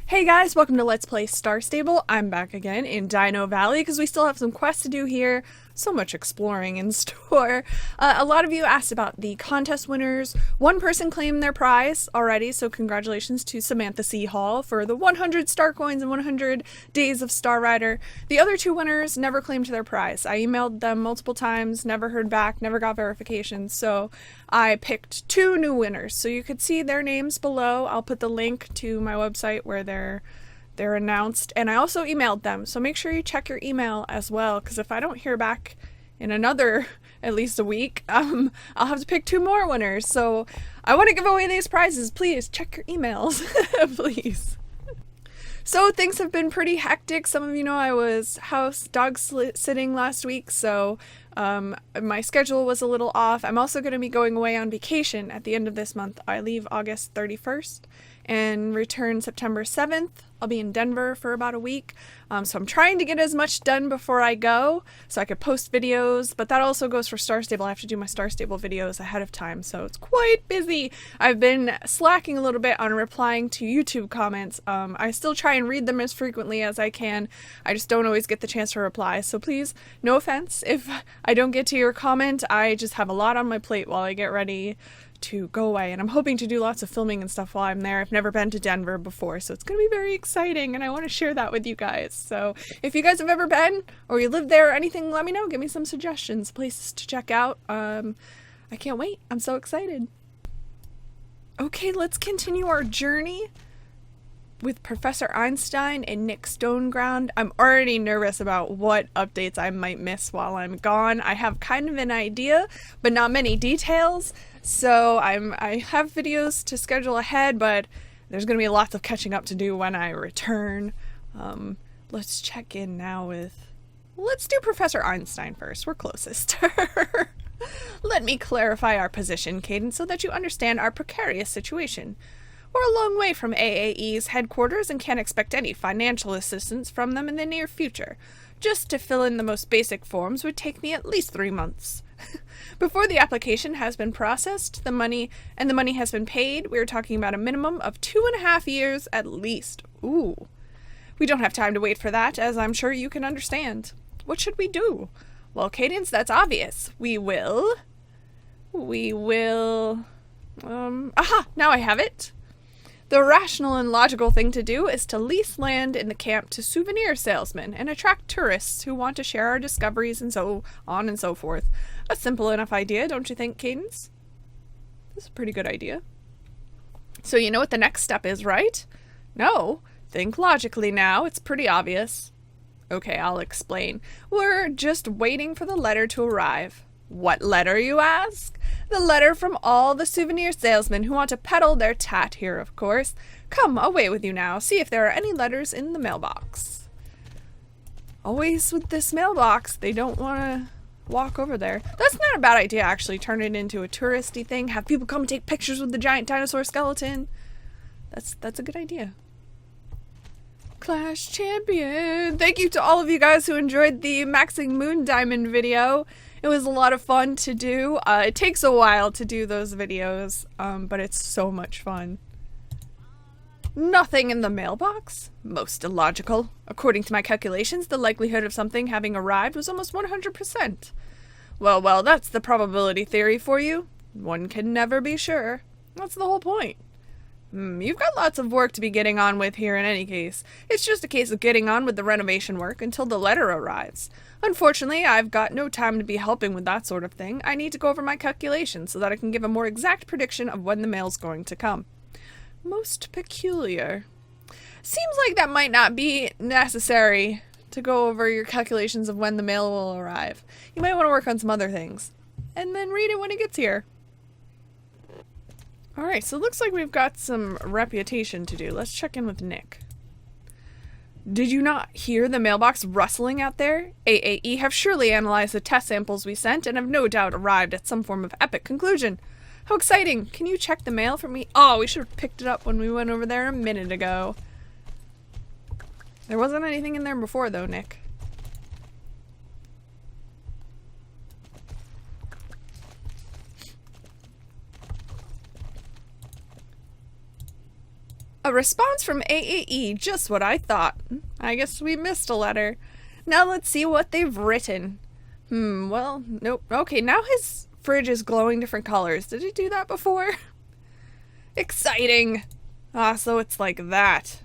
Hey guys, welcome to Let's Play Star Stable. I'm back again in Dino Valley because we still have some quests to do here. So much exploring in store. A lot of you asked about the contest winners. One person claimed their prize already, so congratulations to Samantha C. Hall for the 100 star coins and 100 days of Star Rider. The other two winners never claimed their prize. I emailed them multiple times, never heard back, never got verification, so I picked two new winners. So you could see their names below. I'll put the link to my website where they're announced, and I also emailed them, so make sure you check your email as well, because if I don't hear back in another at least a week, I'll have to pick two more winners. So I want to give away these prizes. Please check your emails. Please. So things have been pretty hectic. Some of you know I was house dog sitting last week, so my schedule was a little off. I'm also going to be going away on vacation at the end of this month. I leave August 31st and return September 7th. I'll be in Denver for about a week, so I'm trying to get as much done before I go so I could post videos, but that also goes for Star Stable. I have to do my Star Stable videos ahead of time, so it's quite busy. I've been slacking a little bit on replying to YouTube comments. I still try and read them as frequently as I can. I just don't always get the chance to reply, so please, no offense if I don't get to your comment. I just have a lot on my plate while I get ready to go away, and I'm hoping to do lots of filming and stuff while I'm there. I've never been to Denver before, so it's gonna be very exciting, and I want to share that with you guys. So if you guys have ever been or you live there or anything, let me know. Give me some suggestions, places to check out. I can't wait. I'm so excited. Okay, let's continue our journey with Professor Einstein and Nick Stoneground. I'm already nervous about what updates I might miss while I'm gone. I have kind of an idea, but not many details. So I have videos to schedule ahead, but there's going to be lots of catching up to do when I return. Let's check in now with... Let's do Professor Einstein first. We're closest. Let me clarify our position, Cadence, so that you understand our precarious situation. We're a long way from AAE's headquarters and can't expect any financial assistance from them in the near future. Just to fill in the most basic forms would take me at least 3 months. Before the application has been processed, the money has been paid, we're talking about a minimum of 2.5 years at least. Ooh. We don't have time to wait for that, as I'm sure you can understand. What should we do? Well, Cadence, that's obvious. We will... Aha! Now I have it! The rational and logical thing to do is to lease land in the camp to souvenir salesmen and attract tourists who want to share our discoveries and so on and so forth. A simple enough idea, don't you think, Cadence? This is a pretty good idea. So you know what the next step is, right? No. Think logically now. It's pretty obvious. Okay, I'll explain. We're just waiting for the letter to arrive. What letter, you ask? The letter from all the souvenir salesmen who want to peddle their tat here, of course. Come, away with you now. See if there are any letters in the mailbox. Always with this mailbox, they don't want to walk over there. That's not a bad idea, actually. Turn it into a touristy thing. Have people come take pictures with the giant dinosaur skeleton. That's a good idea. Clash Champion! Thank you to all of you guys who enjoyed the Maxing Moon Diamond video. It was a lot of fun to do. It takes a while to do those videos, but it's so much fun. Nothing in the mailbox? Most illogical. According to my calculations, the likelihood of something having arrived was almost 100%. Well, that's the probability theory for you. One can never be sure. That's the whole point. You've got lots of work to be getting on with here in any case. It's just a case of getting on with the renovation work until the letter arrives. Unfortunately, I've got no time to be helping with that sort of thing. I need to go over my calculations so that I can give a more exact prediction of when the mail's going to come. Most peculiar. Seems like that might not be necessary to go over your calculations of when the mail will arrive. You might want to work on some other things. And then read it when it gets here. Alright, so it looks like we've got some reputation to do. Let's check in with Nick. Did you not hear the mailbox rustling out there? AAE have surely analyzed the test samples we sent and have no doubt arrived at some form of epic conclusion. How exciting! Can you check the mail for me? Oh, we should have picked it up when we went over there a minute ago. There wasn't anything in there before though, Nick. A response from AAE, just what I thought. I guess we missed a letter. Now let's see what they've written. Well, nope. Okay, now his fridge is glowing different colors. Did he do that before? Exciting! Ah, so it's like that.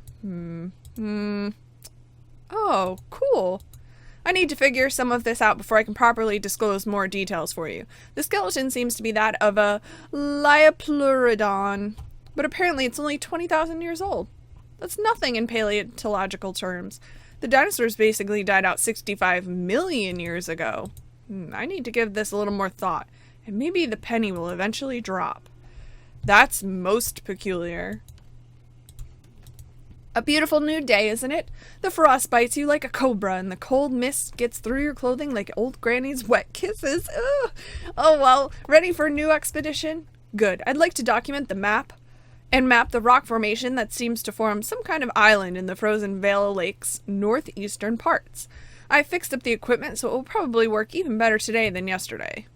Oh, cool. I need to figure some of this out before I can properly disclose more details for you. The skeleton seems to be that of a Liapleurodon, but apparently it's only 20,000 years old. That's nothing in paleontological terms. The dinosaurs basically died out 65 million years ago. I need to give this a little more thought, and maybe the penny will eventually drop. That's most peculiar. A beautiful new day, isn't it? The frost bites you like a cobra, and the cold mist gets through your clothing like old granny's wet kisses. Ugh. Oh well, ready for a new expedition? Good. I'd like to document the map the rock formation that seems to form some kind of island in the frozen Vale Lake's northeastern parts. I fixed up the equipment so it will probably work even better today than yesterday.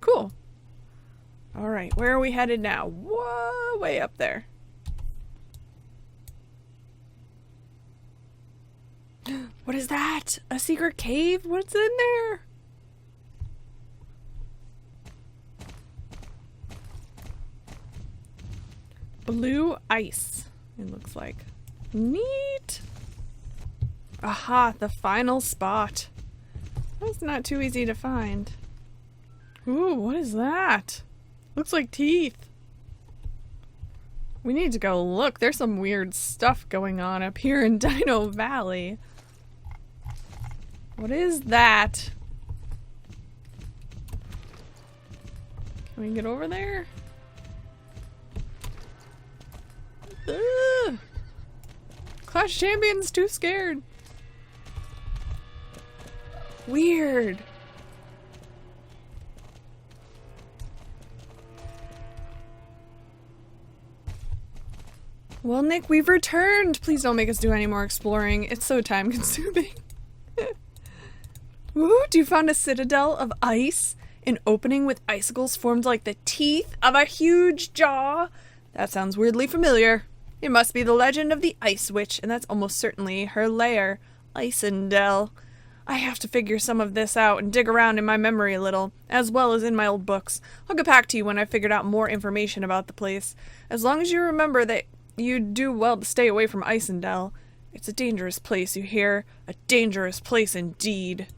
Cool. Alright, where are we headed now? Whoa, way up there. What is that? A secret cave? What's in there? Blue ice, it looks like. Neat! Aha, the final spot. That's not too easy to find. Ooh, what is that? Looks like teeth. We need to go look. There's some weird stuff going on up here in Dino Valley. What is that? Can we get over there? Ugh. Clash Champion's too scared. Weird. Well, Nick, we've returned. Please don't make us do any more exploring. It's so time consuming. Ooh, you found a citadel of ice? An opening with icicles formed like the teeth of a huge jaw? That sounds weirdly familiar. It must be the legend of the Ice Witch, and that's almost certainly her lair, Isendell. I have to figure some of this out and dig around in my memory a little, as well as in my old books. I'll get back to you when I've figured out more information about the place. As long as you remember that you do well to stay away from Isendell. It's a dangerous place, you hear? A dangerous place indeed.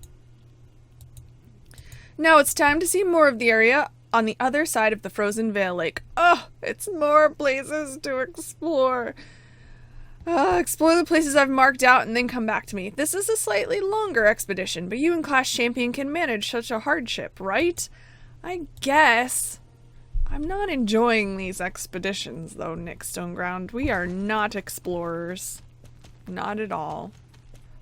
Now it's time to see more of the area on the other side of the frozen Vale Lake. Oh, it's more places to explore. Explore the places I've marked out and then come back to me. This is a slightly longer expedition, but you and Clash Champion can manage such a hardship, right? I guess. I'm not enjoying these expeditions, though, Nick Stoneground. We are not explorers. Not at all.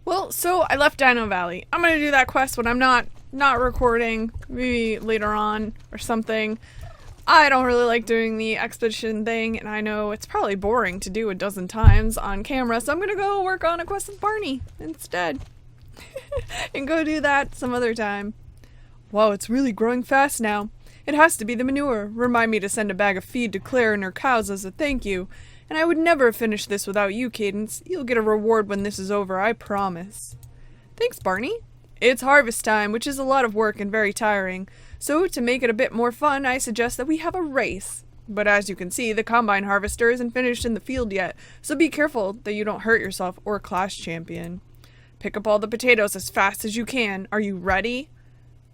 Well, so I left Dino Valley. I'm gonna do that quest when I'm not recording, maybe later on or something. I don't really like doing the expedition thing, and I know it's probably boring to do a dozen times on camera, so I'm gonna go work on a quest with Barney instead. And go do that some other time. Wow, it's really growing fast now. It has to be the manure. Remind me to send a bag of feed to Claire and her cows as a thank you. And I would never have finished this without you, Cadence. You'll get a reward when this is over, I promise. Thanks, Barney. It's harvest time, which is a lot of work and very tiring. So, to make it a bit more fun, I suggest that we have a race. But as you can see, the combine harvester isn't finished in the field yet, so be careful that you don't hurt yourself or Clash Champion. Pick up all the potatoes as fast as you can. Are you ready?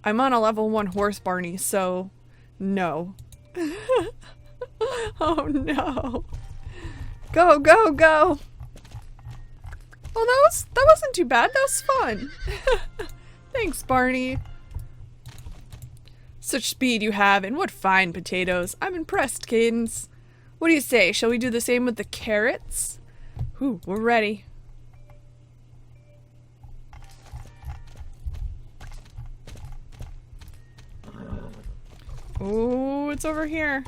I'm on a level 1 horse, Barney, so no. Oh no. Go, go, go. Oh, that wasn't too bad. That was fun. Thanks, Barney. Such speed you have, and what fine potatoes. I'm impressed, Cadence. What do you say? Shall we do the same with the carrots? Ooh, we're ready. Oh, it's over here.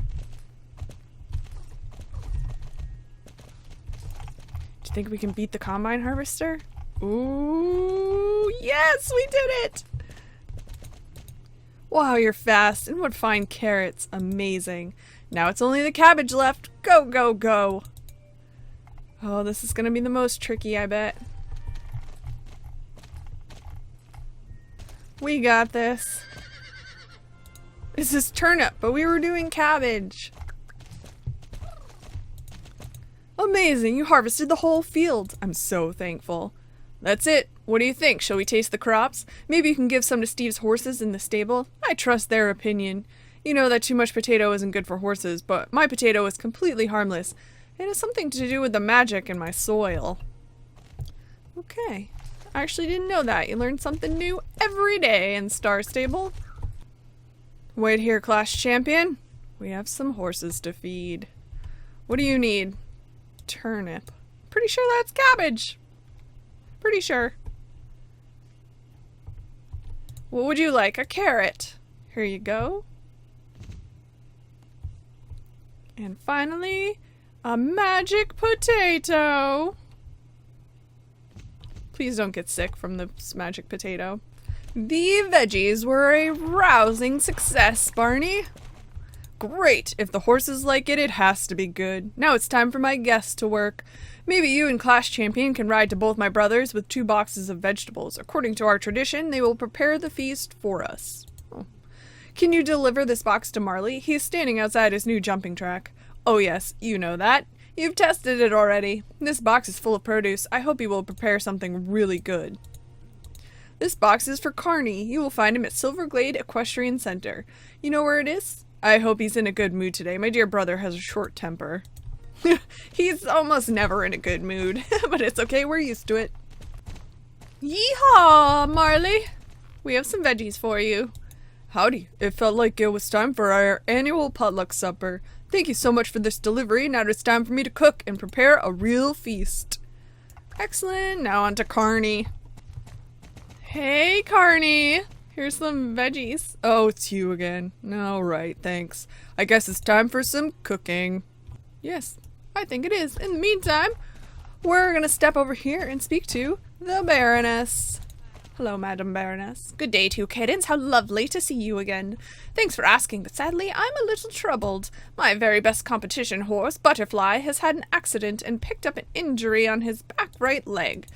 Do you think we can beat the combine harvester? Ooh, yes, we did it! Wow, you're fast, and what fine carrots. Amazing. Now it's only the cabbage left. Go, go, go. Oh, this is gonna be the most tricky, I bet. We got this. This is turnip, but we were doing cabbage. Amazing, you harvested the whole field. I'm so thankful. That's it. What do you think? Shall we taste the crops? Maybe you can give some to Steve's horses in the stable? I trust their opinion. You know that too much potato isn't good for horses, but my potato is completely harmless. It has something to do with the magic in my soil. Okay. I actually didn't know that. You learn something new every day in Star Stable. Wait here, class champion. We have some horses to feed. What do you need? Turnip. Pretty sure that's cabbage. Pretty sure. What would you like? A carrot. Here you go. And finally, a magic potato. Please don't get sick from this magic potato. The veggies were a rousing success, Barney. Great. If the horses like it, it has to be good. Now it's time for my guests to work. Maybe you and Class Champion can ride to both my brothers with 2 boxes of vegetables. According to our tradition, they will prepare the feast for us. Oh. Can you deliver this box to Marley? He is standing outside his new jumping track. Oh yes, you know that. You've tested it already. This box is full of produce. I hope you will prepare something really good. This box is for Carney. You will find him at Silverglade Equestrian Center. You know where it is? I hope he's in a good mood today. My dear brother has a short temper. He's almost never in a good mood, but it's okay, we're used to it. Yeehaw, Marley! We have some veggies for you. Howdy, it felt like it was time for our annual potluck supper. Thank you so much for this delivery. Now it's time for me to cook and prepare a real feast. Excellent, now on to Carney. Hey, Carney! Here's some veggies. Oh, it's you again. Alright, thanks. I guess it's time for some cooking. Yes, I think it is. In the meantime, we're gonna step over here and speak to the Baroness. Hello, Madam Baroness. Good day to you, Cadence. How lovely to see you again. Thanks for asking, but sadly, I'm a little troubled. My very best competition horse, Butterfly, has had an accident and picked up an injury on his back right leg.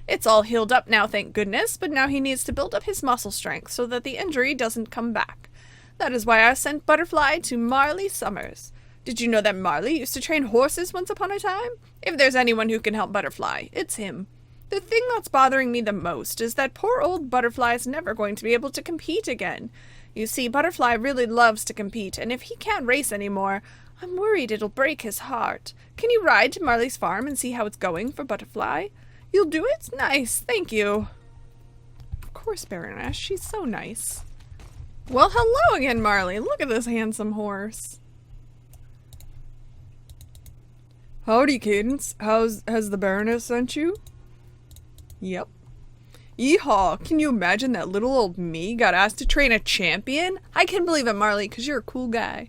It's all healed up now, thank goodness, but now he needs to build up his muscle strength so that the injury doesn't come back. That is why I sent Butterfly to Marley Summers. Did you know that Marley used to train horses once upon a time? If there's anyone who can help Butterfly, it's him. The thing that's bothering me the most is that poor old Butterfly is never going to be able to compete again. You see, Butterfly really loves to compete, and if he can't race anymore, I'm worried it'll break his heart. Can you ride to Marley's farm and see how it's going for Butterfly? You'll do it? Nice, thank you. Of course, Baroness, she's so nice. Well, hello again, Marley. Look at this handsome horse. Howdy, Cadence. Has the Baroness sent you? Yep. Yeehaw! Can you imagine that little old me got asked to train a champion? I can believe it, Marley, because you're a cool guy.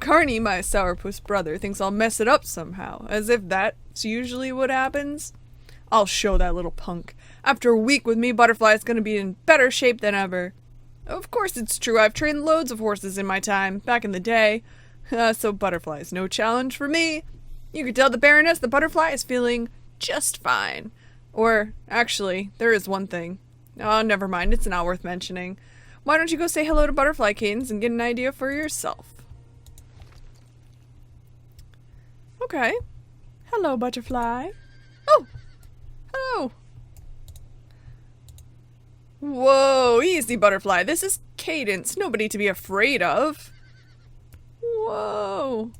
Carney, my sourpuss brother, thinks I'll mess it up somehow, as if that's usually what happens. I'll show that little punk. After a week with me, Butterfly is going to be in better shape than ever. Of course it's true, I've trained loads of horses in my time, back in the day. So Butterfly's no challenge for me. You can tell the Baroness the Butterfly is feeling just fine. Or, actually, there is one thing. Oh, never mind, it's not worth mentioning. Why don't you go say hello to Butterfly, Cadence, and get an idea for yourself? Okay. Hello, Butterfly. Oh! Hello! Whoa, easy, Butterfly. This is Cadence. Nobody to be afraid of. Whoa.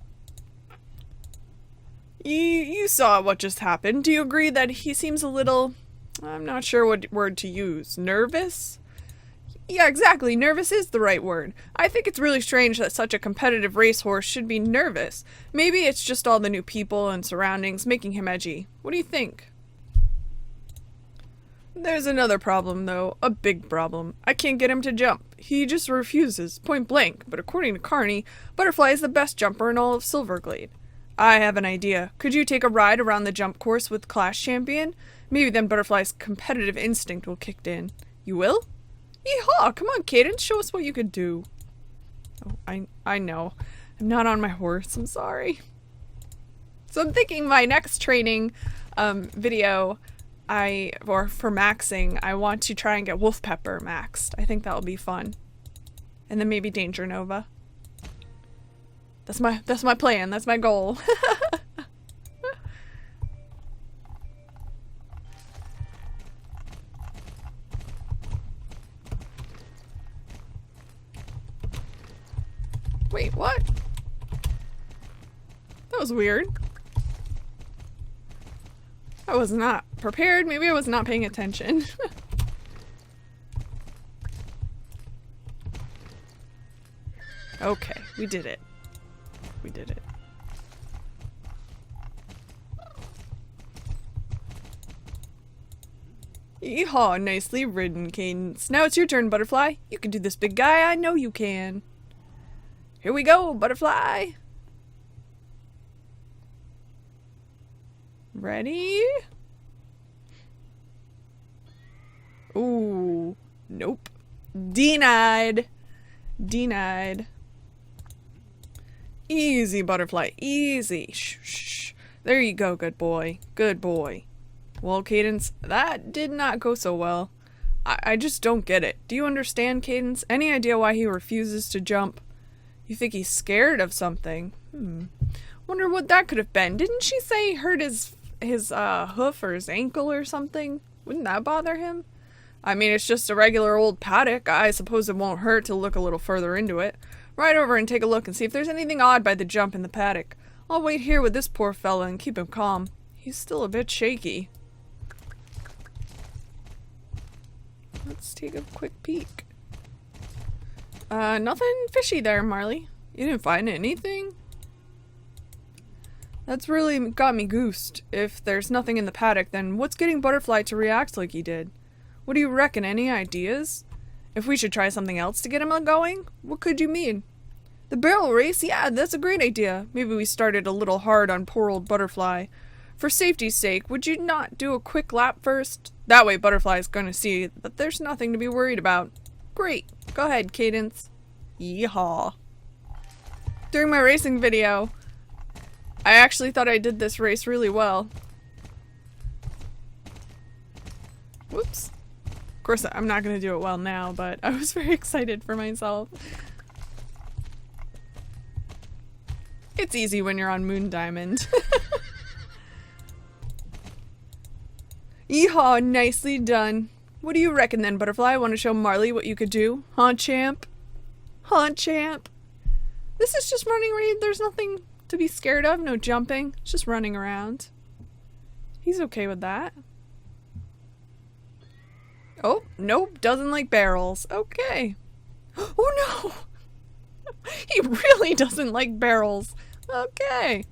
You saw what just happened. Do you agree that he seems a little... I'm not sure what word to use. Nervous? Yeah, exactly. Nervous is the right word. I think it's really strange that such a competitive racehorse should be nervous. Maybe it's just all the new people and surroundings making him edgy. What do you think? There's another problem, though. A big problem. I can't get him to jump. He just refuses, point blank. But according to Carney, Butterfly is the best jumper in all of Silverglade. I have an idea. Could you take a ride around the jump course with Class Champion? Maybe then Butterfly's competitive instinct will kick in. You will? Yeehaw! Come on, Cadence. Show us what you could do. Oh, I know. I'm not on my horse. I'm sorry. So I'm thinking my next training video, or for maxing, I want to try and get Wolf Pepper maxed. I think that'll be fun. And then maybe Danger Nova. That's my plan. That's my goal. Wait, what? That was weird. I was not prepared. Maybe I was not paying attention. Okay, we did it. We did it. Yeehaw, nicely ridden, Cadence. Now it's your turn, Butterfly. You can do this, big guy. I know you can. Here we go, Butterfly. Ready? Ooh, nope. Denied. Denied. Easy, Butterfly, easy. Shh, shh. There you go, good boy. Good boy. Well, Cadence, that did not go so well. I just don't get it. Do you understand, Cadence? Any idea why he refuses to jump? You think he's scared of something? Wonder what that could have been. Didn't she say he hurt his hoof or his ankle or something? Wouldn't that bother him? I mean, it's just a regular old paddock. I suppose it won't hurt to look a little further into it. Ride over and take a look and see if there's anything odd by the jump in the paddock. I'll wait here with this poor fella and keep him calm. He's still a bit shaky. Let's take a quick peek. Nothing fishy there, Marley. You didn't find anything? That's really got me goosed. If there's nothing in the paddock, then what's getting Butterfly to react like he did? What do you reckon? Any ideas? If we should try something else to get him going? What could you mean? The barrel race? Yeah, that's a great idea. Maybe we started a little hard on poor old Butterfly. For safety's sake, would you not do a quick lap first? That way Butterfly's gonna see that there's nothing to be worried about. Great. Go ahead, Cadence. Yeehaw. During my racing video, I actually thought I did this race really well. Whoops. Of course, I'm not going to do it well now, but I was very excited for myself. It's easy when you're on Moon Diamond. Yeehaw, nicely done. What do you reckon then, Butterfly? Want to show Marley what you could do? Huh, champ? Huh, champ? This is just running raid. There's nothing to be scared of. No jumping. It's just running around. He's okay with that. Oh, nope. Doesn't like barrels. Okay. Oh, no! He really doesn't like barrels. Okay.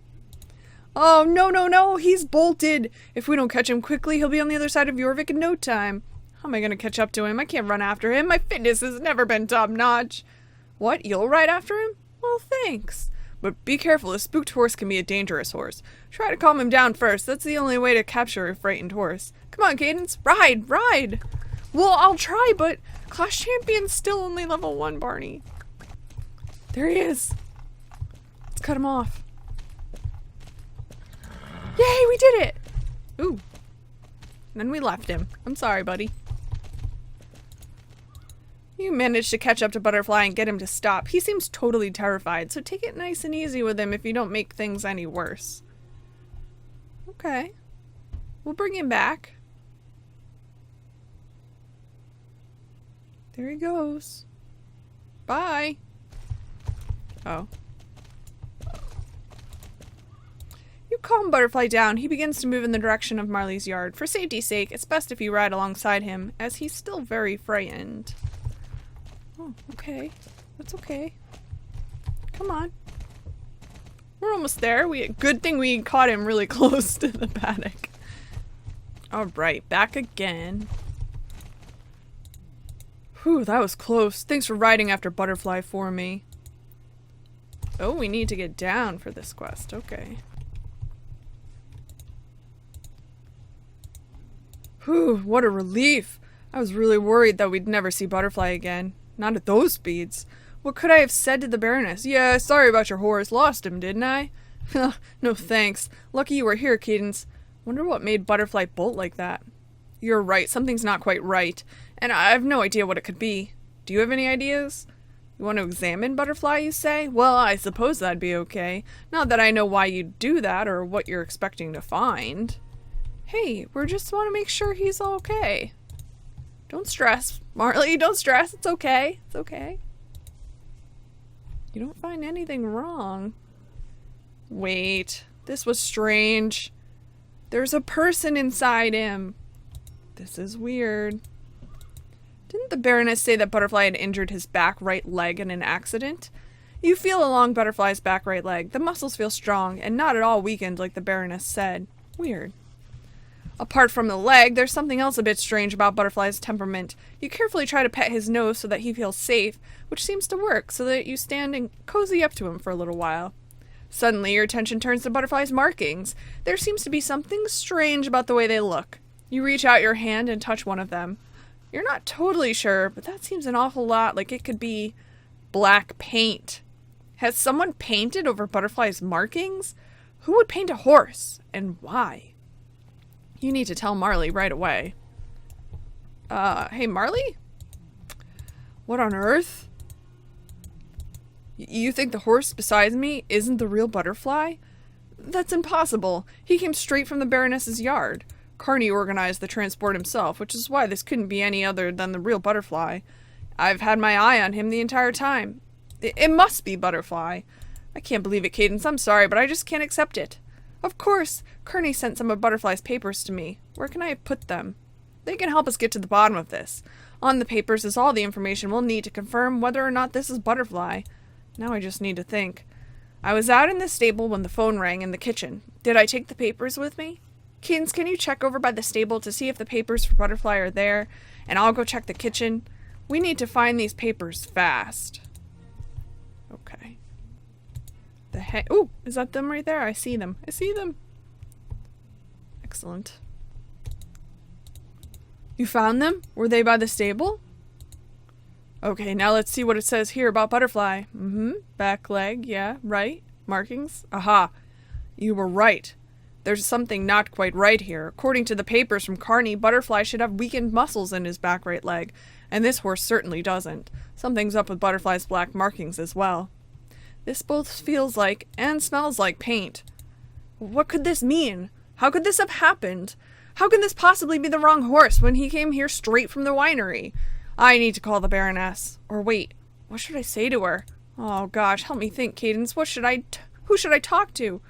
Oh, no, no, no. He's bolted. If we don't catch him quickly, he'll be on the other side of Jorvik in no time. How am I going to catch up to him? I can't run after him. My fitness has never been top-notch. What? You'll ride after him? Well, thanks. But be careful. A spooked horse can be a dangerous horse. Try to calm him down first. That's the only way to capture a frightened horse. Come on, Cadence. Ride! Ride! Well, I'll try, but Class Champion's still only level 1, Barney. There he is. Let's cut him off. Yay, we did it! Ooh. And then we left him. I'm sorry, buddy. You managed to catch up to Butterfly and get him to stop. He seems totally terrified, so take it nice and easy with him if you don't make things any worse. Okay. We'll bring him back. There he goes. Bye. Oh. You calm Butterfly down. He begins to move in the direction of Marley's yard. For safety's sake, it's best if you ride alongside him, as he's still very frightened. Oh, okay. That's okay. Come on. We're almost there. Good thing we caught him really close to the paddock. Alright, back again. Whew, that was close. Thanks for riding after Butterfly for me. Oh, we need to get down for this quest. Okay. Whew, what a relief. I was really worried that we'd never see Butterfly again. Not at those speeds. What could I have said to the Baroness? Yeah, sorry about your horse. Lost him, didn't I? No thanks. Lucky you were here, Cadence. Wonder what made Butterfly bolt like that. You're right, something's not quite right, and I have no idea what it could be. Do you have any ideas? You want to examine Butterfly, you say? Well, I suppose that'd be okay. Not that I know why you'd do that or what you're expecting to find. Hey, we just want to make sure he's okay. Don't stress, Marley, don't stress. It's okay. It's okay. You don't find anything wrong. Wait, this was strange. There's a person inside him. This is weird. Didn't the Baroness say that Butterfly had injured his back right leg in an accident? You feel along Butterfly's back right leg. The muscles feel strong and not at all weakened like the Baroness said. Weird. Apart from the leg, there's something else a bit strange about Butterfly's temperament. You carefully try to pet his nose so that he feels safe, which seems to work so that you stand and cozy up to him for a little while. Suddenly, your attention turns to Butterfly's markings. There seems to be something strange about the way they look. You reach out your hand and touch one of them. You're not totally sure, but that seems an awful lot like it could be black paint. Has someone painted over Butterfly's markings? Who would paint a horse, and why? You need to tell Marley right away. Hey, Marley? What on earth? You think the horse beside me isn't the real Butterfly? That's impossible. He came straight from the Baroness's yard. Carney organized the transport himself, which is why this couldn't be any other than the real Butterfly. I've had my eye on him the entire time. It must be Butterfly. I can't believe it, Cadence. I'm sorry, but I just can't accept it. Of course, Carney sent some of Butterfly's papers to me. Where can I put them? They can help us get to the bottom of this. On the papers is all the information we'll need to confirm whether or not this is Butterfly. Now I just need to think. I was out in the stable when the phone rang in the kitchen. Did I take the papers with me? Cadence, can you check over by the stable to see if the papers for Butterfly are there? And I'll go check the kitchen. We need to find these papers fast. Okay. The heck? Ooh, is that them right there? I see them. I see them. Excellent. You found them? Were they by the stable? Okay, now let's see what it says here about Butterfly. Back leg, yeah, right. Markings. Aha. You were right. There's something not quite right here. According to the papers from Carney, Butterfly should have weakened muscles in his back right leg, and this horse certainly doesn't. Something's up with Butterfly's black markings as well. This both feels like and smells like paint. What could this mean? How could this have happened? How can this possibly be the wrong horse when he came here straight from the winery? I need to call the Baroness. Or wait, what should I say to her? Oh gosh, help me think, Cadence. Who should I talk to?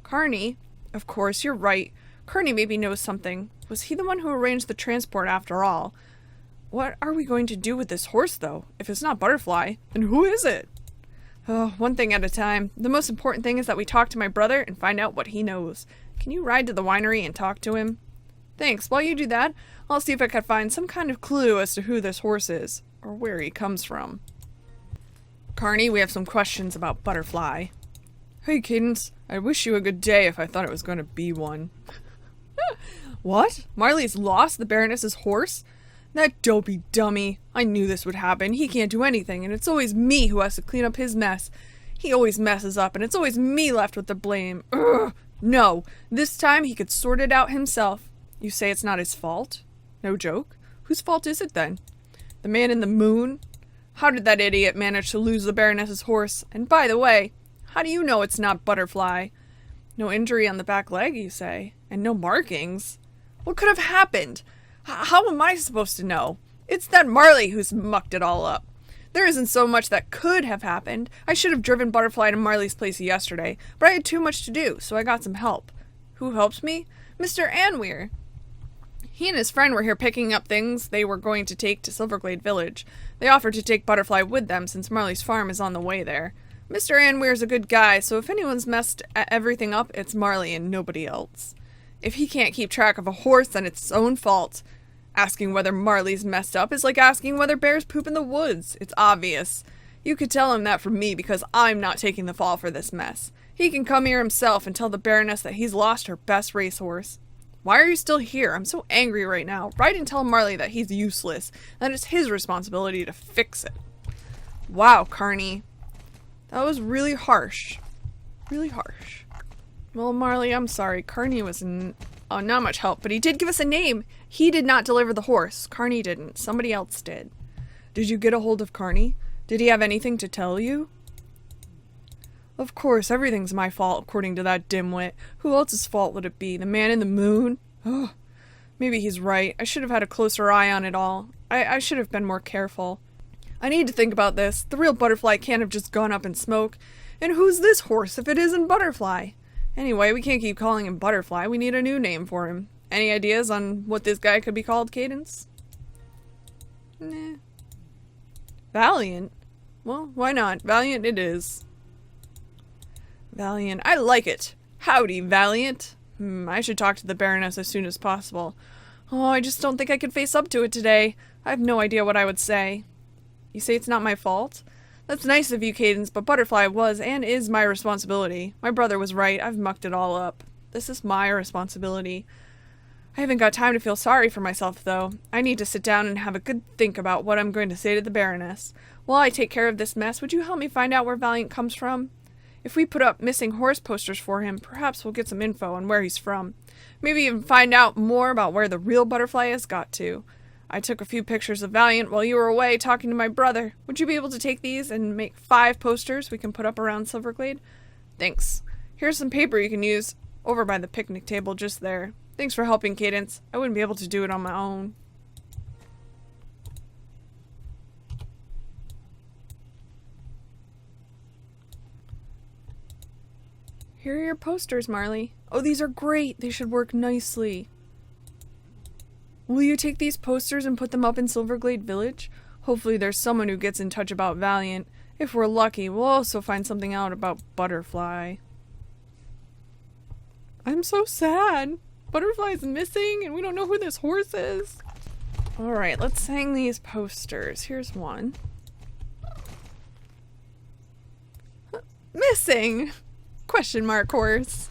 Carney? Of course, you're right. Carney maybe knows something. Was he the one who arranged the transport after all? What are we going to do with this horse, though? If it's not Butterfly, then who is it? Oh, one thing at a time. The most important thing is that we talk to my brother and find out what he knows. Can you ride to the winery and talk to him? Thanks. While you do that, I'll see if I can find some kind of clue as to who this horse is, or where he comes from. Carney, we have some questions about Butterfly. Hey, Cadence. I wish you a good day if I thought it was going to be one. What? Marley's lost the Baroness's horse? That dopey dummy. I knew this would happen. He can't do anything, and it's always me who has to clean up his mess. He always messes up, and it's always me left with the blame. Ugh. No, this time he could sort it out himself. You say it's not his fault? No joke? Whose fault is it then? The man in the moon? How did that idiot manage to lose the Baroness's horse? And by the way, how do you know it's not Butterfly? No injury on the back leg, you say? And no markings? What could have happened? How am I supposed to know? It's that Marley who's mucked it all up. There isn't so much that could have happened. I should have driven Butterfly to Marley's place yesterday, but I had too much to do, so I got some help. Who helped me? Mr. Anweir. He and his friend were here picking up things they were going to take to Silverglade Village. They offered to take Butterfly with them since Marley's farm is on the way there. Mr. Anweir's a good guy, so if anyone's messed everything up, it's Marley and nobody else. If he can't keep track of a horse, then it's his own fault. Asking whether Marley's messed up is like asking whether bears poop in the woods. It's obvious. You could tell him that from me because I'm not taking the fall for this mess. He can come here himself and tell the Baroness that he's lost her best racehorse. Why are you still here? I'm so angry right now. Write and tell Marley that he's useless, and that it's his responsibility to fix it. Wow, Carney. That was really harsh. Really harsh. Well, Marley, I'm sorry. Carney was not much help, but he did give us a name. He did not deliver the horse. Carney didn't. Somebody else did. Did you get a hold of Carney? Did he have anything to tell you? Of course, everything's my fault, according to that dimwit. Who else's fault would it be? The man in the moon? Oh, maybe he's right. I should have had a closer eye on it all. I should have been more careful. I need to think about this. The real Butterfly can't have just gone up in smoke. And who's this horse if it isn't Butterfly? Anyway, we can't keep calling him Butterfly. We need a new name for him. Any ideas on what this guy could be called, Cadence? Nah. Valiant? Well, why not? Valiant it is. Valiant. I like it. Howdy, Valiant. I should talk to the Baroness as soon as possible. Oh, I just don't think I could face up to it today. I have no idea what I would say. You say it's not my fault? That's nice of you, Cadence, but Butterfly was and is my responsibility. My brother was right. I've mucked it all up. This is my responsibility. I haven't got time to feel sorry for myself, though. I need to sit down and have a good think about what I'm going to say to the Baroness. While I take care of this mess, would you help me find out where Valiant comes from? If we put up missing horse posters for him, perhaps we'll get some info on where he's from. Maybe even find out more about where the real Butterfly has got to. I took a few pictures of Valiant while you were away talking to my brother. Would you be able to take these and make 5 posters we can put up around Silverglade? Thanks. Here's some paper you can use over by the picnic table just there. Thanks for helping, Cadence. I wouldn't be able to do it on my own. Here are your posters, Marley. Oh, these are great. They should work nicely. Will you take these posters and put them up in Silverglade Village? Hopefully there's someone who gets in touch about Valiant. If we're lucky, we'll also find something out about Butterfly. I'm so sad. Butterfly's missing and we don't know who this horse is. Alright, let's hang these posters. Here's one. Missing! Question mark horse.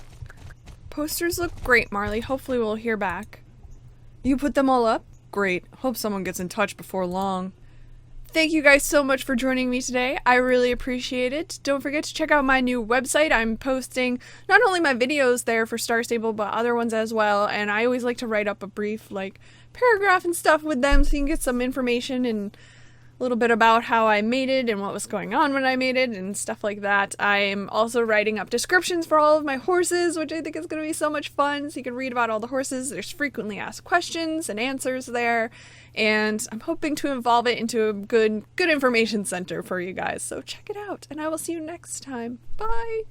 Posters look great, Marley. Hopefully we'll hear back. You put them all up? Great. Hope someone gets in touch before long. Thank you guys so much for joining me today. I really appreciate it. Don't forget to check out my new website. I'm posting not only my videos there for Star Stable, but other ones as well. And I always like to write up a brief, paragraph and stuff with them so you can get some information and a little bit about how I made it and what was going on when I made it and stuff like that. I'm also writing up descriptions for all of my horses, which I think is going to be so much fun. So you can read about all the horses. There's frequently asked questions and answers there. And I'm hoping to evolve it into a good information center for you guys. So check it out and I will see you next time. Bye!